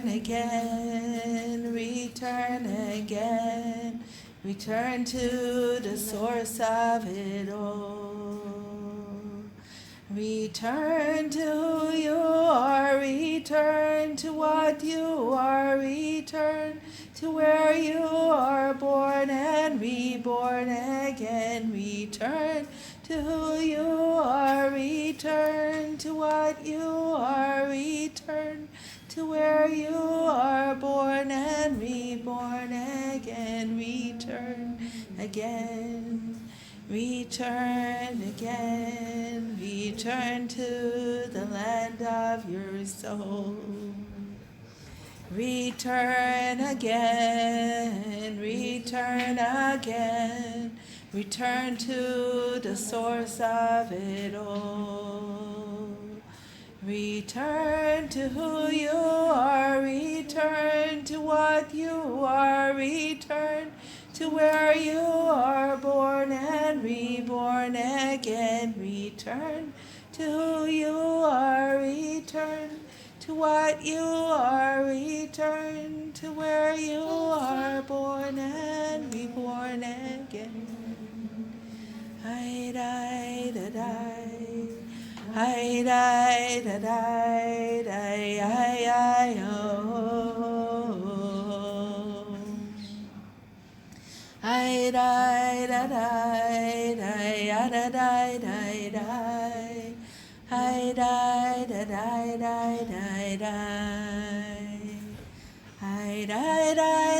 return again, return again, return to the source of it all. Return to who you are, return to what you are, return to where you are born and reborn again. Return to who you are, return to what you are, return to where you are born and reborn again. Return again. Return again, return to the land of your soul. Return again, return again, return to the source of it all. Return to who you are, return to what you are, return to where you are born and reborn again. Return to who you are, return to what you are, return to where you are born and reborn again. Hi da da da, hi da da da da, I die da die die da die die die. I die da die die die die. I die die die die die. I die die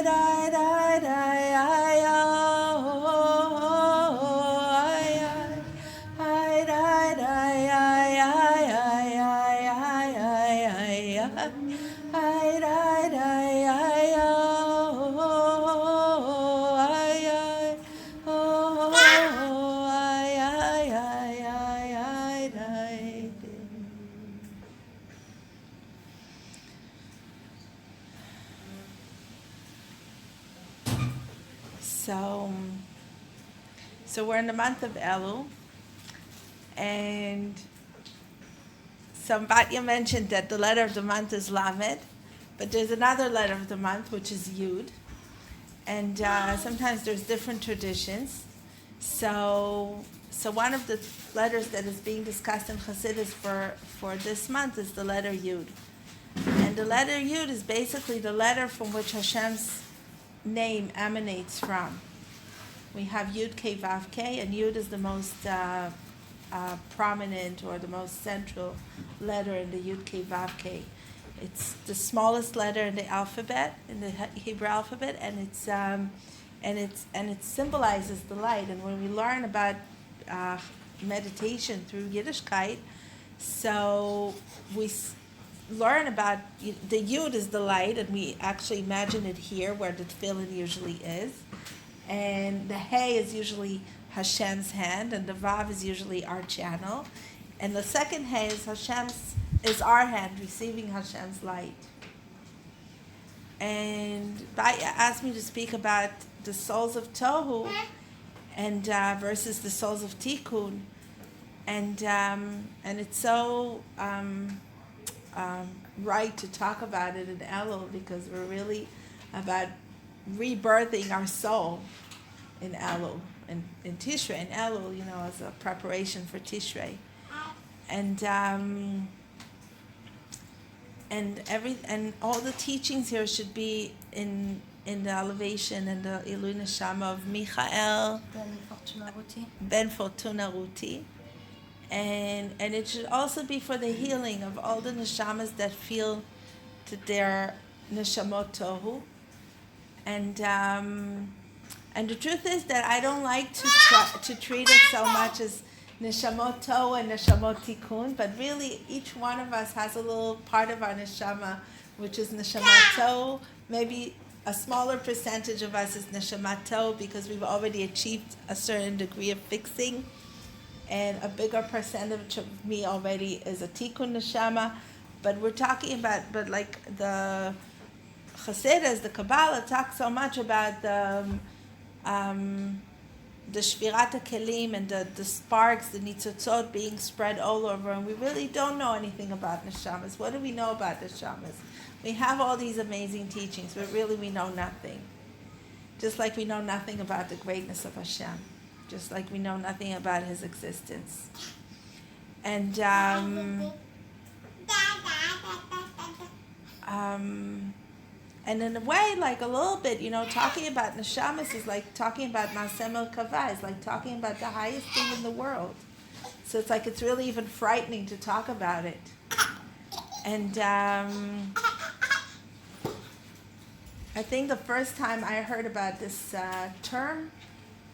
I die die So we're in the month of Elul, and so Batya mentioned that the letter of the month is Lamed, but there's another letter of the month which is Yud, and sometimes there's different traditions. So one of the letters that is being discussed in Chassidus for this month is the letter Yud, and the letter Yud is basically the letter from which Hashem's name emanates from. We have Yud K Vav K, and Yud is the most prominent or the most central letter in the Yud K Vav K. It's the smallest letter in the alphabet, in the Hebrew alphabet, and it symbolizes the light. And when we learn about meditation through Yiddishkeit, so we learn about the Yud is the light, and we actually imagine it here where the tefillin usually is. And the Hey is usually Hashem's hand, and the Vav is usually our channel. And the second Hey is our hand receiving Hashem's light. And Baya asked me to speak about the souls of Tohu and versus the souls of Tikkun. And it's so right to talk about it in Elul, because we're really about rebirthing our soul in Elul, in Tishrei, in Elul, as a preparation for Tishrei, and all the teachings here should be in the elevation and the Ilui Neshama of Michael Ben Fortuna Ruti, and it should also be for the healing of all the neshamas that feel that they're Neshamot Tohu. And the truth is that I don't like to treat it so much as Neshamot Tohu and Neshamot Tikkun, but really each one of us has a little part of our neshama which is Neshamot Tohu. Maybe a smaller percentage of us is Neshamot Tohu because we've already achieved a certain degree of fixing, and a bigger percentage of me already is a Tikkun neshama. But we're talking about, like the Chassidus, the Kabbalah talks so much about the shvirat kelim and the sparks, the nitzotzot being spread all over, and we really don't know anything about neshamas. What do we know about neshamas? We have all these amazing teachings, but really we know nothing. Just like we know nothing about the greatness of Hashem. Just like we know nothing about His existence. And and in a way, like a little bit, talking about neshamas is like talking about Masem El Kavah, is like talking about the highest thing in the world. So it's like it's really even frightening to talk about it. And I think the first time I heard about this term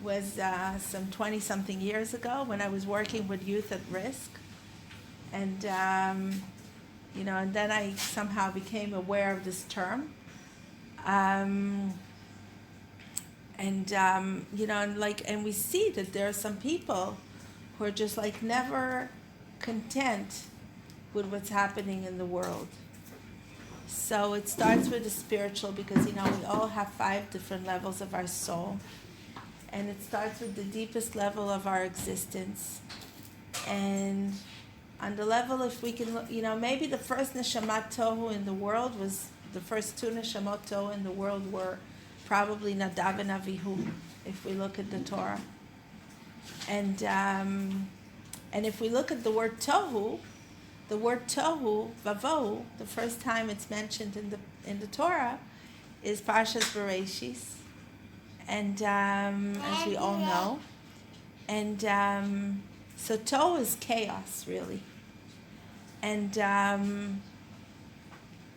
was some 20-something years ago when I was working with youth at risk. And, and then I somehow became aware of this term. And we see that there are some people who are just like never content with what's happening in the world. So it starts with the spiritual because, we all have 5 different levels of our soul. And it starts with the deepest level of our existence. And on the level, if we can, maybe the first Neshamot Tohu in the world was, the first 2 Neshamot Tohu in the world were probably Nadav and Avihu, if we look at the Torah. And if we look at the word Tohu, Vavohu, the first time it's mentioned in the Torah, is Parshas Bereshis, and as we all know, and so Tohu is chaos, really, and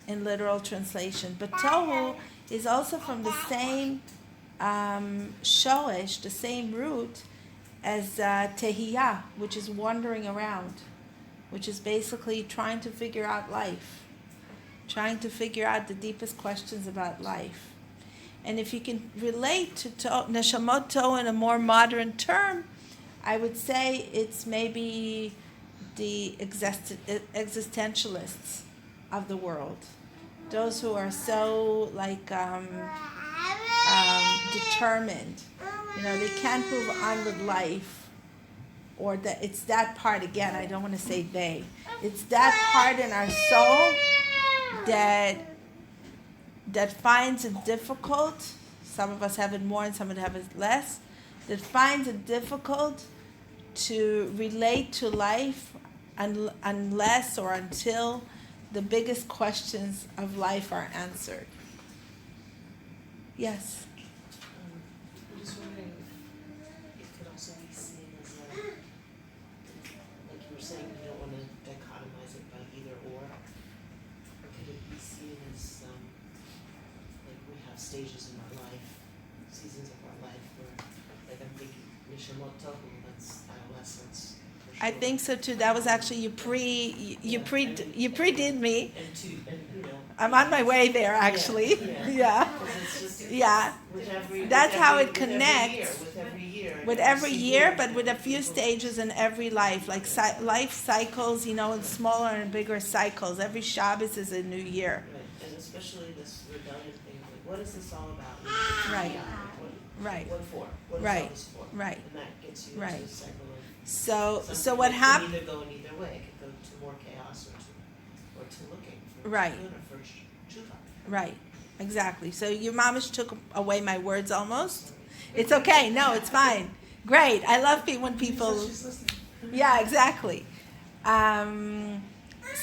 in literal translation. But Tohu is also from the same shoesh, the same root as Tehiyah, which is wandering around, which is basically trying to figure out life, trying to figure out the deepest questions about life. And if you can relate to Neshamot Tohu in a more modern term, I would say it's maybe the existentialists of the world. Those who are so determined. They can't move on with life. Or that it's that part, again, I don't want to say they. It's that part in our soul that finds it difficult. Some of us have it more and some of us have it less. That finds it difficult to relate to life unless or until the biggest questions of life are answered. Yes? I'm just wondering if it could also be seen as like you were saying, you don't want to dichotomize it by either or. Or could it be seen as like we have stages in our life, seasons of our life where, like I'm thinking Neshamot Tohu, that's adolescence. I think so too. That was actually you predid me. I'm on my way there actually. Yeah. That's how it connects. With every year, but with a few stages in every life, like life cycles, in smaller and bigger cycles. Every Shabbos is a new year. Right, and especially this rebellion thing. Like, what is this all about? Right. Right. What for? What is right. all this for? Right. And that gets you right. into a cycle of So what happened? It can either go in either way. It could go to more chaos or to looking for right. Tikkun or for tshuva. Right. Exactly. So your mamish took away my words almost. It's okay. No, it's fine. Great. I love when people. Yeah, exactly.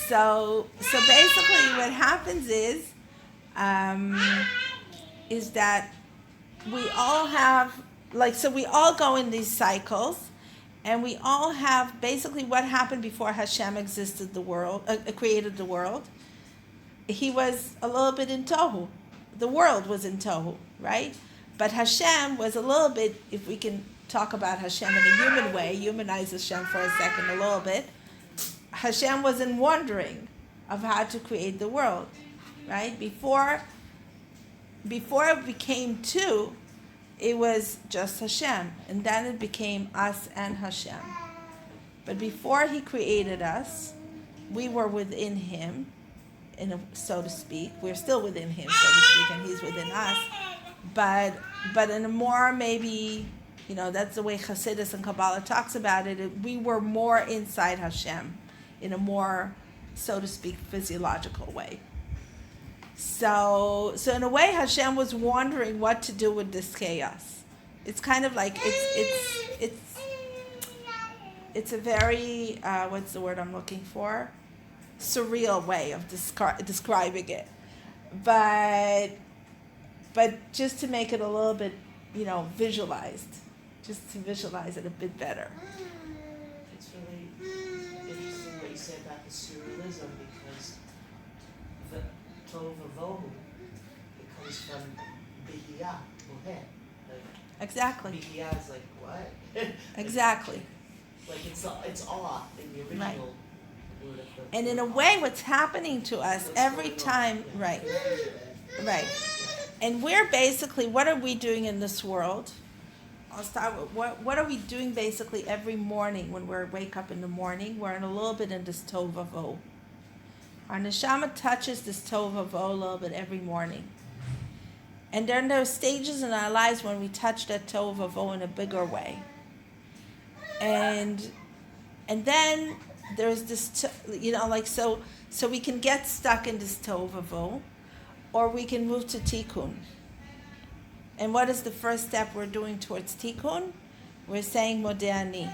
So basically, what happens is that we all have we all go in these cycles, and we all have basically what happened before Hashem existed the world, created the world. He was a little bit in Tohu. The world was in Tohu, right? But Hashem was a little bit, if we can talk about Hashem in a human way, humanize Hashem for a second a little bit, Hashem was in wondering of how to create the world, right? Before it became two, it was just Hashem, and then it became us and Hashem. But before He created us, we were within Him, so to speak. We're still within Him, so to speak, and He's within us. But in a more maybe That's the way Hasidus and Kabbalah talks about it. We were more inside Hashem in a more, so to speak, physiological way. So in a way, Hashem was wondering what to do with this chaos. It's kind of like it's a very what's the word I'm looking for? Surreal way of describing it, but just to make it a little bit, visualized, just to visualize it a bit better. It's really interesting what you said about the surrealism, because the Tohu Vavohu, it comes from Bihiyah, Mohed. Exactly. Bihiyah is like what? Exactly. Like it's awe in the original. Right. Word of And in a way, what's happening to us every time, right? And we're basically, what are we doing in this world? I'll start with what are we doing basically every morning when we wake up in the morning? We're in a little bit in this Tohu Vavohu. Our neshama touches this Tohu Vavohu a little bit every morning. And then there are stages in our lives when we touch that Tohu Vavohu in a bigger way. And then there's this, so we can get stuck in this Tohu Vavohu, or we can move to Tikkun. And what is the first step we're doing towards Tikkun? We're saying Modeh Ani.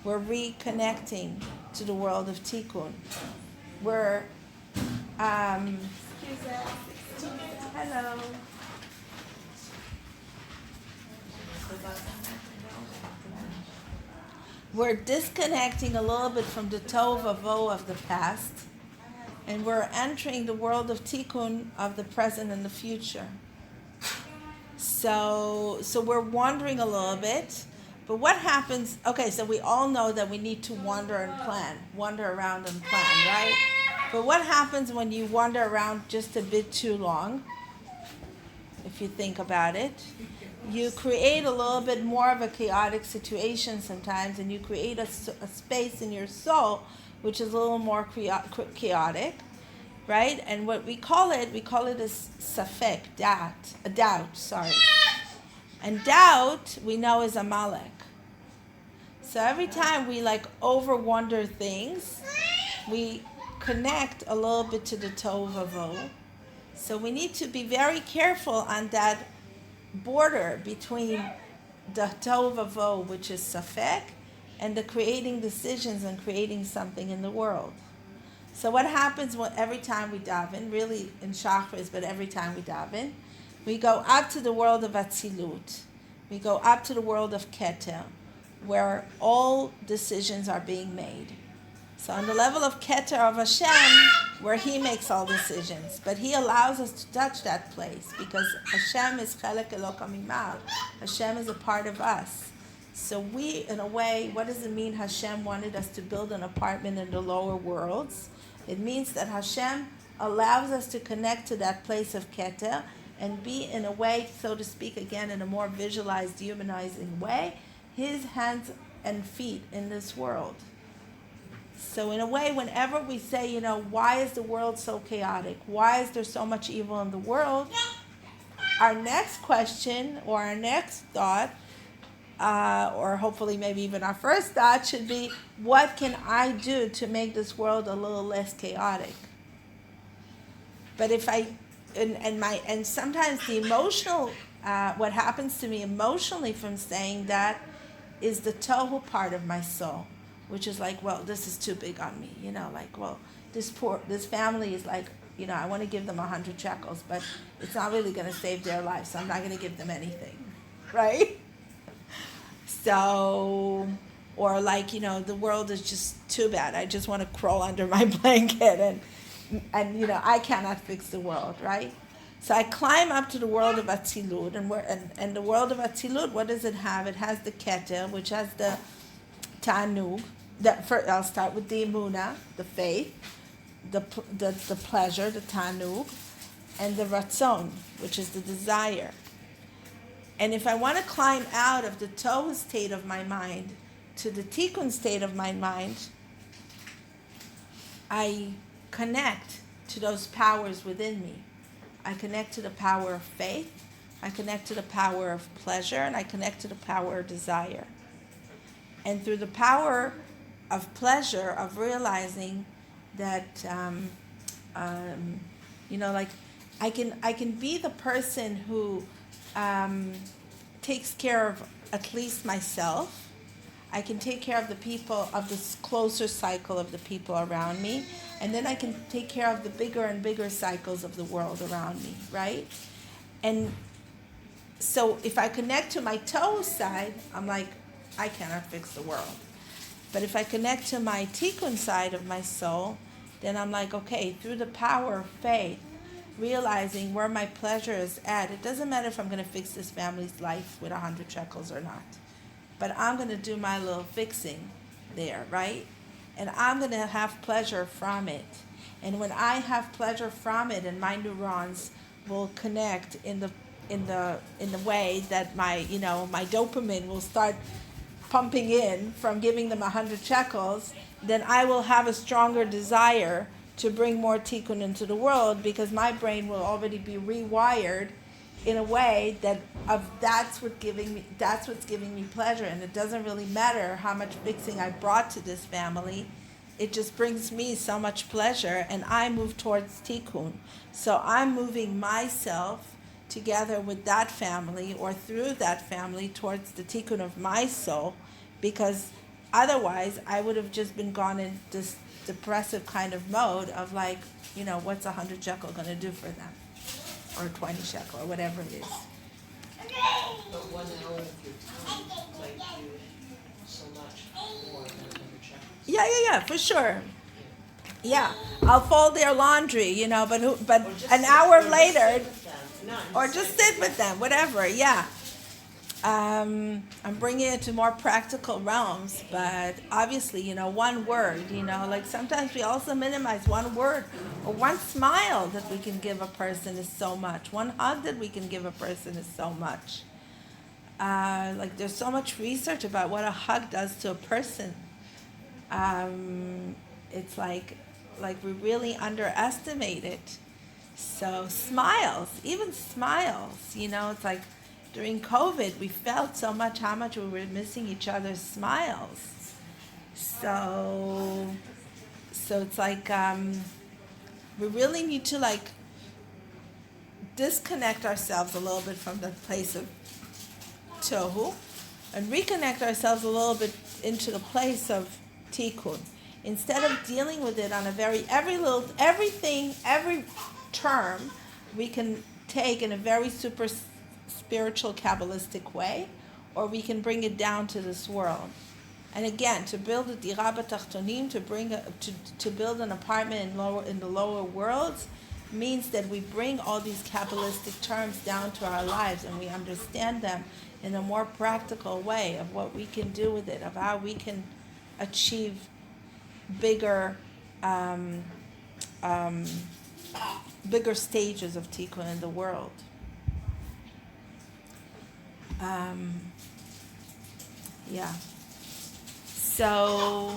We're reconnecting to the world of Tikkun. We're, hello. We're disconnecting a little bit from the Tohu Vavohu of the past, and we're entering the world of Tikkun of the present and the future. So we're wandering a little bit, but what happens? Okay, so we all know that we need to wander around and plan, right? But what happens when you wander around just a bit too long? If you think about it, you create a little bit more of a chaotic situation sometimes, and you create a space in your soul which is a little more chaotic, right? And what we call it is safek, doubt. And doubt, we know, is Amalek. So every time we over wonder things, we connect a little bit to the Tohu Vavohu. So we need to be very careful on that border between the Tohu Vavohu, which is safek, and the creating decisions and creating something in the world. So what happens every time we daven, really in Shachris, but every time we daven, we go up to the world of Atzilut. We go up to the world of Keter, where all decisions are being made. So on the level of Keter of Hashem, where He makes all decisions, but He allows us to touch that place because Hashem is Chelek Elokah Mimah. Hashem is a part of us. So we, in a way, what does it mean Hashem wanted us to build an apartment in the lower worlds? It means that Hashem allows us to connect to that place of Keter and be, in a way, so to speak, again, in a more visualized, humanizing way, His hands and feet in this world. So in a way, whenever we say, why is the world so chaotic? Why is there so much evil in the world? Our next question or our next thought, or hopefully maybe even our first thought, should be, what can I do to make this world a little less chaotic? But if and sometimes the emotional, what happens to me emotionally from saying that is the tohu part of my soul, which is this is too big on me, this family is I want to give them 100 shekels, but it's not really going to save their life, so I'm not going to give them anything, right? So, or the world is just too bad. I just want to crawl under my blanket and I cannot fix the world, right? So I climb up to the world of Atzilut, and the world of Atzilut, what does it have? It has the Keter, which has the Tanug. I'll start with the Emunah, the faith, the pleasure, the Tanug, and the Ratzon, which is the desire. And if I want to climb out of the Tohu state of my mind to the Tikkun state of my mind, I connect to those powers within me. I connect to the power of faith, I connect to the power of pleasure, and I connect to the power of desire. And through the power of pleasure, of realizing that, like I can be the person who takes care of at least myself. I can take care of the people of this closer cycle of the people around me, and then I can take care of the bigger and bigger cycles of the world around me, right? And so if I connect to my Tohu side, I'm like, I cannot fix the world. But if I connect to my Tikkun side of my soul, then I'm like, okay, through the power of faith, realizing where my pleasure is at, it doesn't matter if I'm going to fix this family's life with 100 shekels or not. But I'm going to do my little fixing there, right? And I'm going to have pleasure from it. And when I have pleasure from it, and my neurons will connect in the way that my dopamine will start pumping in from giving them 100 shekels, then I will have a stronger desire to bring more tikkun into the world, because my brain will already be rewired in a way that's what's giving me pleasure. And it doesn't really matter how much fixing I brought to this family. It just brings me so much pleasure, and I move towards tikkun. So I'm moving myself together with that family, or through that family, towards the tikkun of my soul, because otherwise I would have just been gone in this depressive kind of mode of like, what's 100 shekel going to do for them? Or 20 shekel, or whatever it is. But 1 hour of your time might do so much more than 100 shekels. Yeah, for sure. Yeah, I'll fold their laundry, but an hour later, or just sit with them, whatever, yeah. I'm bringing it to more practical realms, but obviously, one word, like sometimes we also minimize one word, or one smile that we can give a person is so much. One hug that we can give a person is so much. Like there's so much research about what a hug does to a person. It's like we really underestimate it. So smiles, even smiles, it's like during COVID, we felt so much how much we were missing each other's smiles. So it's like we really need to disconnect ourselves a little bit from the place of Tohu, and reconnect ourselves a little bit into the place of Tikkun. Instead of dealing with it on every term, we can take in a very super spiritual Kabbalistic way, or we can bring it down to this world. And again, to build a dira b'tachtonim, to build an apartment in the lower worlds, means that we bring all these Kabbalistic terms down to our lives, and we understand them in a more practical way of what we can do with it, of how we can achieve bigger stages of tikkun in the world. Yeah. So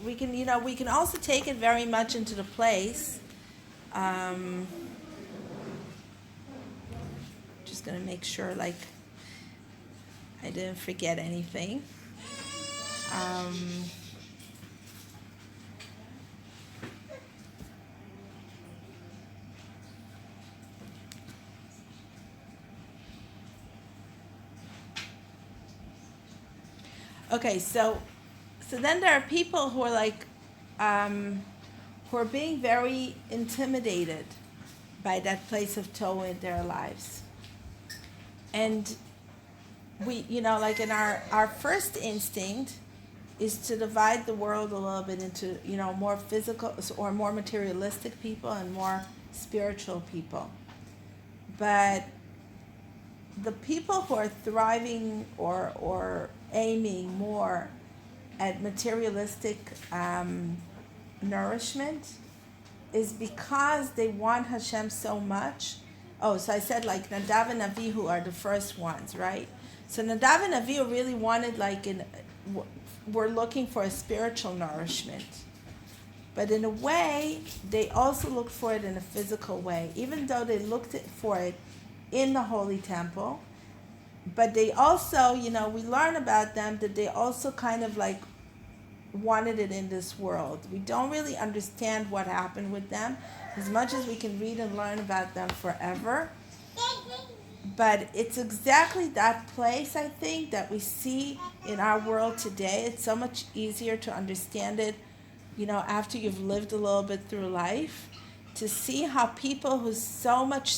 we can also take it very much into the place. Just gonna make sure I didn't forget anything. Okay, so then there are people who are who are being very intimidated by that place of Tohu in their lives. And we, in our first instinct is to divide the world a little bit into, more physical or more materialistic people and more spiritual people. But the people who are thriving or aiming more at materialistic nourishment is because they want Hashem so much. Oh, so I said Nadav and Avihu are the first ones, right? So Nadav and Avihu really wanted were looking for a spiritual nourishment. But in a way, they also looked for it in a physical way, even though they looked for it in the Holy Temple. But they also, we learn about them that they also kind of wanted it in this world. We don't really understand what happened with them, as much as we can read and learn about them forever. But it's exactly that place, I think, that we see in our world today. It's so much easier to understand it, after you've lived a little bit through life, to see how people who's so much,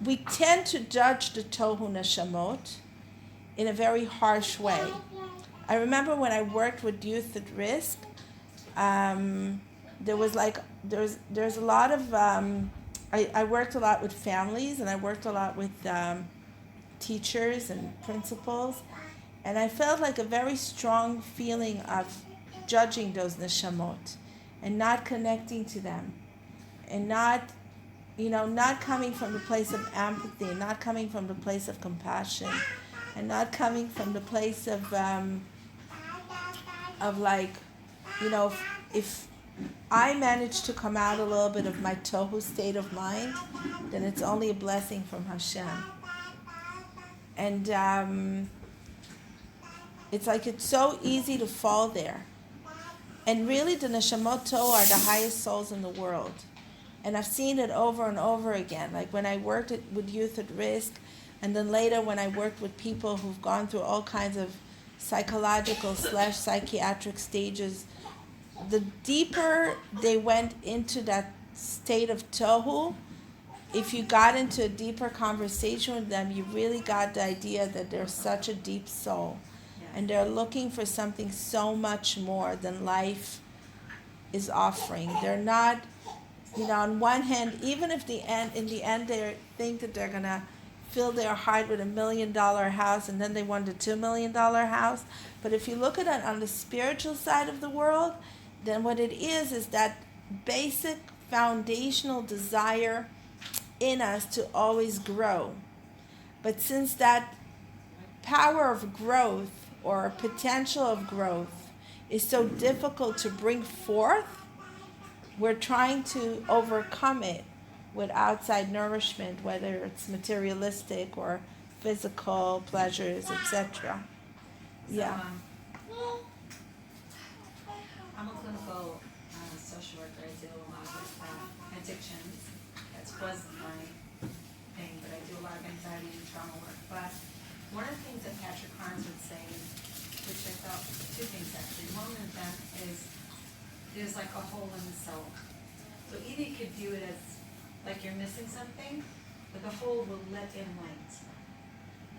we tend to judge the Tohu Neshamot in a very harsh way. I remember when I worked with youth at risk, there's a lot of, I worked a lot with families, and I worked a lot with teachers and principals, and I felt like a very strong feeling of judging those neshamot and not connecting to them, and not coming from the place of empathy, not coming from the place of compassion, and not coming from the place of if I manage to come out a little bit of my tohu state of mind, then it's only a blessing from Hashem. And it's so easy to fall there. And really, the Neshamot Tohu are the highest souls in the world. And I've seen it over and over again. Like when I worked with youth at risk, and then later when I worked with people who've gone through all kinds of psychological / psychiatric stages, the deeper they went into that state of tohu, if you got into a deeper conversation with them, you really got the idea that they're such a deep soul. And they're looking for something so much more than life is offering. They're not, on one hand, even if in the end they think that they're going to fill their heart with $1 million house, and then they want a $2 million house. But if you look at it on the spiritual side of the world, then what it is that basic foundational desire in us to always grow. But since that power of growth or potential of growth is so difficult to bring forth, we're trying to overcome it with outside nourishment, whether it's materialistic or physical pleasures, etc. Yeah. I'm a clinical social worker. I deal a lot with addictions. That wasn't my thing, but I do a lot of anxiety and trauma work. But one of the things that Patrick Carnes would say, which I felt, two things actually. One of them is there's like a hole in the soul. So either you could view it as like you're missing something, but the hole will let in light.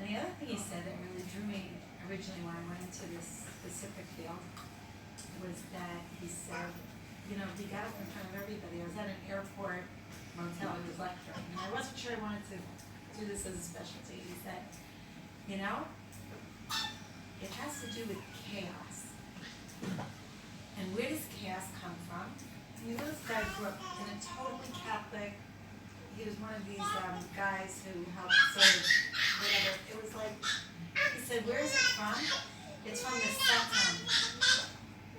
And the other thing he said that really drew me originally when I went into this specific field was that he said, he got up in front of everybody. I was at an airport motel, he was lecturing, and I wasn't sure I wanted to do this as a specialty. He said, it has to do with chaos. And where does chaos come from? This guy grew up in a totally Catholic, he was one of these guys who helped serve, whatever. It was like, he said, where is it from? It's from the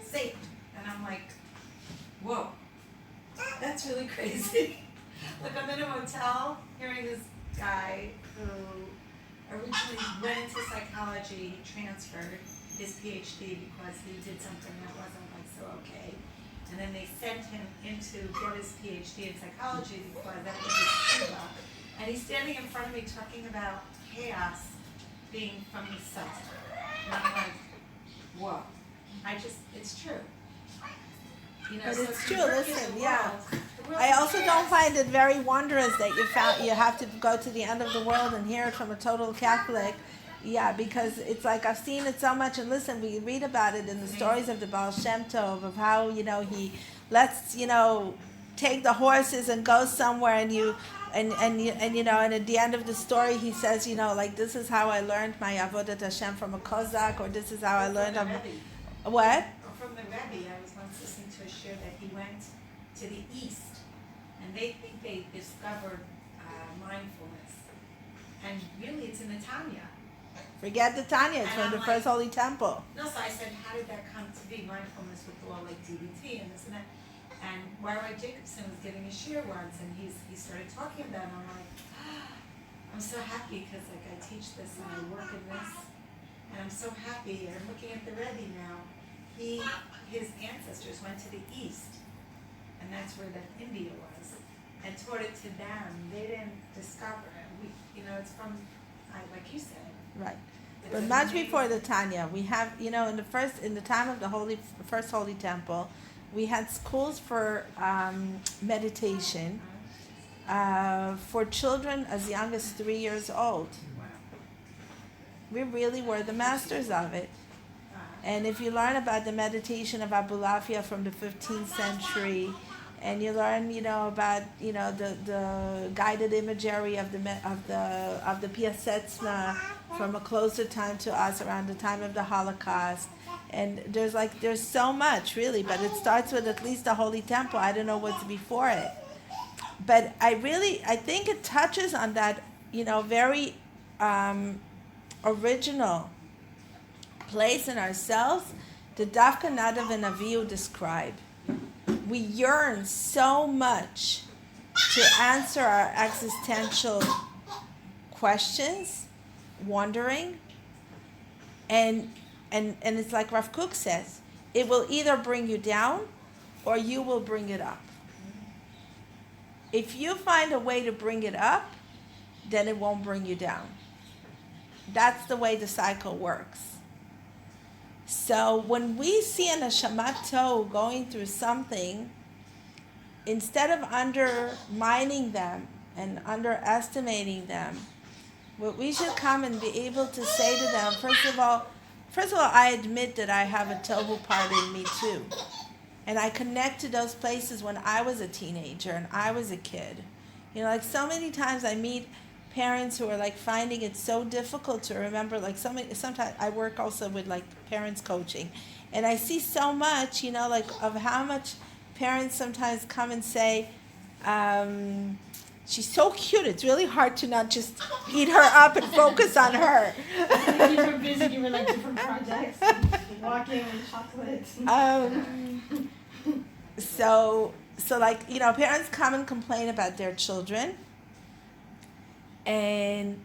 Satan. And I'm like, whoa, that's really crazy. Like I'm in a motel hearing this guy who originally went into psychology, transferred his PhD because he did something that wasn't so okay. And then they sent him in to get his PhD in psychology because that was his field. And he's standing in front of me talking about chaos being from the Satan. And I'm like, whoa. It's true. But so it's true, listen, yeah. I also don't find it very wondrous that you have to go to the end of the world and hear it from a total Catholic. Yeah, because it's like I've seen it so much, and listen, we read about it in the stories of the Baal Shem Tov, of how, he lets, take the horses and go somewhere, and at the end of the story he says, this is how I learned my Avodat Hashem from a Kozak, or this is how I learned what? From the Rebbe, I was once listening to a shir that he went to the East, and they think they discovered mindfulness, and really it's in the Tanya. Forget the Tanya. It's And from I'm the like- first holy temple. No, so I said, how did that come to be? Mindfulness with all like DBT and this and that. And Rabbi Jacobson was giving a shir once, and he started talking about it. And I'm like, I'm so happy because like I teach this and I work in this, and I'm so happy. And I'm looking at the Rebbe now. His ancestors went to the east, and that's where that India was, and taught it to them. They didn't discover it. It's from, like you said. Right. It's But much before the Tanya, we have, in the time of the first holy temple, we had schools for meditation for children as young as 3 years old. We really were the masters of it. And if you learn about the meditation of Abulafia from the 15th century, and you learn, about, the guided imagery of the Piasetzna from a closer time to us around the time of the Holocaust. And there's so much really, but it starts with at least the Holy Temple. I don't know what's before it. But I think it touches on that, very original place in ourselves that Dafka Nadav and Avihu describe. We yearn so much to answer our existential questions, wondering, and it's like Rav Kook says, it will either bring you down or you will bring it up. If you find a way to bring it up, then it won't bring you down. That's the way the cycle works. So when we see a Neshamot Tohu going through something, instead of undermining them and underestimating them, what we should come and be able to say to them, first of all, I admit that I have a Tohu part in me too. And I connect to those places when I was a teenager and I was a kid. So many times I meet parents who are finding it so difficult to remember, sometimes I work also with parents coaching, and I see so much, of how much parents sometimes come and say, she's so cute, it's really hard to not just eat her up and focus on her. You were busy, you were different projects, walking and chocolate. So parents come and complain about their children. And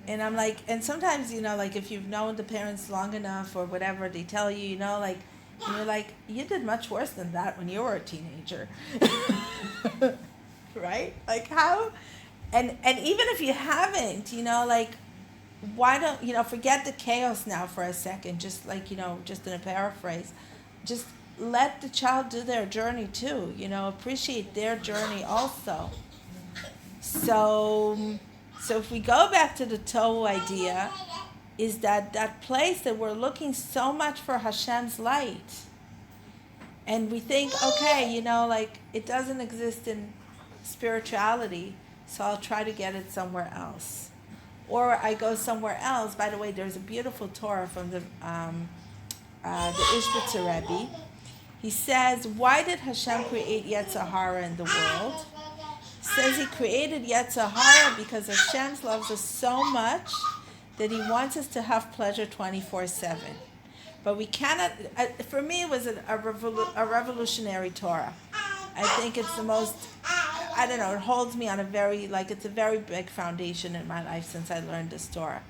I'm and sometimes, if you've known the parents long enough or whatever, they tell you, you're you did much worse than that when you were a teenager. Right? How? And even if you haven't, why don't, forget the chaos now for a second, just just in a paraphrase. Just let the child do their journey too, appreciate their journey also. So if we go back to the Tohu idea, is that place that we're looking so much for Hashem's light. And we think, okay, it doesn't exist in spirituality, so I'll try to get it somewhere else. Or I go somewhere else. By the way, there's a beautiful Torah from the Ishbitzer Rebbe. He says, why did Hashem create Yetzer Hara in the world? Says he created Yetzer Hara because Hashem loves us so much that he wants us to have pleasure 24/7. But we cannot, for me it was a revolutionary Torah. I think it's the most, it holds me on a very, it's a very big foundation in my life since I learned this Torah.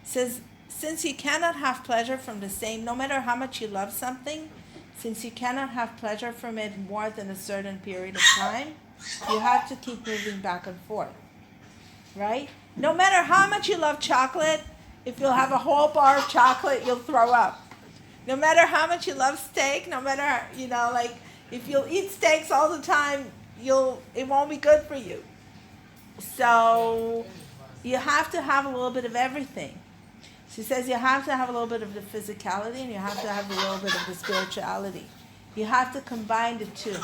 It says, since you cannot have pleasure from the same, no matter how much you love something, since you cannot have pleasure from it more than a certain period of time, you have to keep moving back and forth, right? No matter how much you love chocolate, if you'll have a whole bar of chocolate, you'll throw up. No matter how much you love steak, no matter, if you'll eat steaks all the time, it won't be good for you. So you have to have a little bit of everything. She says you have to have a little bit of the physicality and you have to have a little bit of the spirituality. You have to combine the two.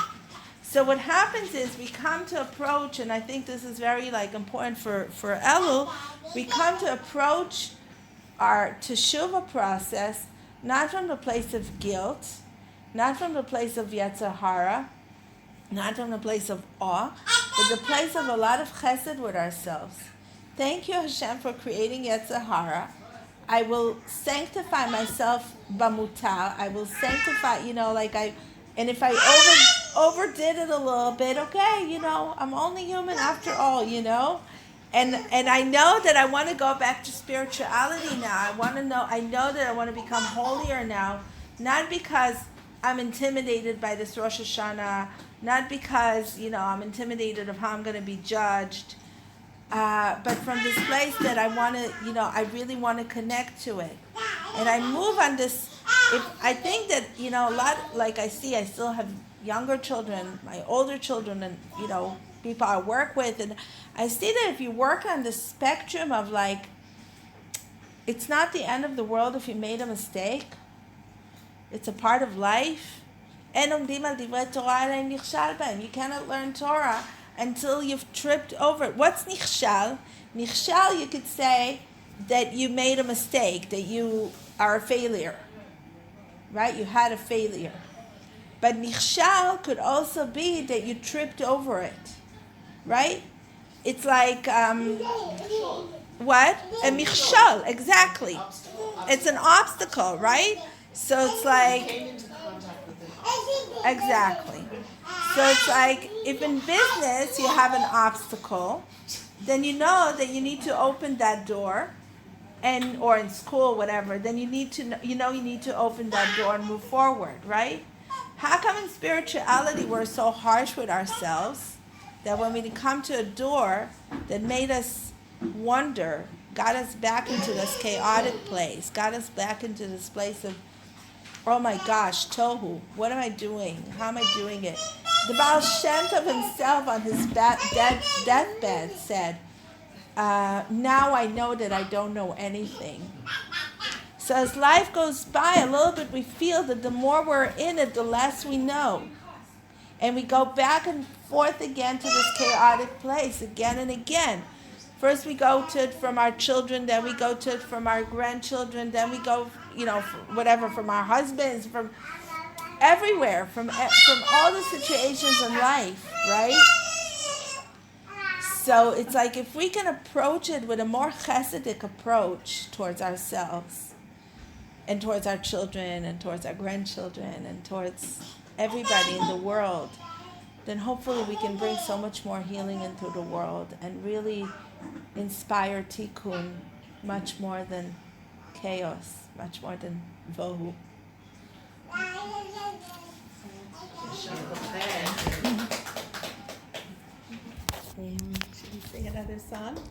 So what happens is we come to approach, and I think this is very important for Elul, we come to approach our teshuvah process not from the place of guilt, not from the place of Yetzer Hara, not from the place of awe, but the place of a lot of chesed with ourselves. Thank you, Hashem, for creating Yetzer Hara. I will sanctify myself bamutar. I will sanctify, and if I overdid it a little bit, okay, I'm only human after all, and I know that I want to go back to spirituality now. I know that I want to become holier now, not because I'm intimidated by this Rosh Hashanah, not because, I'm intimidated of how I'm going to be judged, but from this place that I want to, I really want to connect to it. And I move on this, I think that, a lot, like I still have younger children, my older children, and, people I work with, and I see that if you work on the spectrum of it's not the end of the world if you made a mistake. It's a part of life. You cannot learn Torah until you've tripped over it. What's nichshal? Nichshal, you could say that you made a mistake, that you are a failure, right? You had a failure. But nichshal could also be that you tripped over it, right? It's like, what? A michshal, exactly. It's an obstacle, right? So it's like, Came into contact with it. exactly. So it's like, if in business you have an obstacle, then you know that you need to open that door, or in school, whatever, then you need to, you need to open that door and move forward, right? How come in spirituality we're so harsh with ourselves that when we come to a door that made us wonder, got us back into this chaotic place, got us back into this place of, oh my gosh, tohu, what am I doing? How am I doing it? The Baal Shem Tov himself on his deathbed said, now I know that I don't know anything. So as life goes by, a little bit we feel that the more we're in it, the less we know. And we go back and forth again to this chaotic place again and again. First we go to it from our children, then we go to it from our grandchildren, then we go, from our husbands, from everywhere, from all the situations in life, right? So it's like if we can approach it with a more chesedic approach towards ourselves, and towards our children, and towards our grandchildren, and towards everybody in the world, then hopefully we can bring so much more healing into the world and really inspire Tikkun much more than chaos, much more than Vohu. Should we sing another song?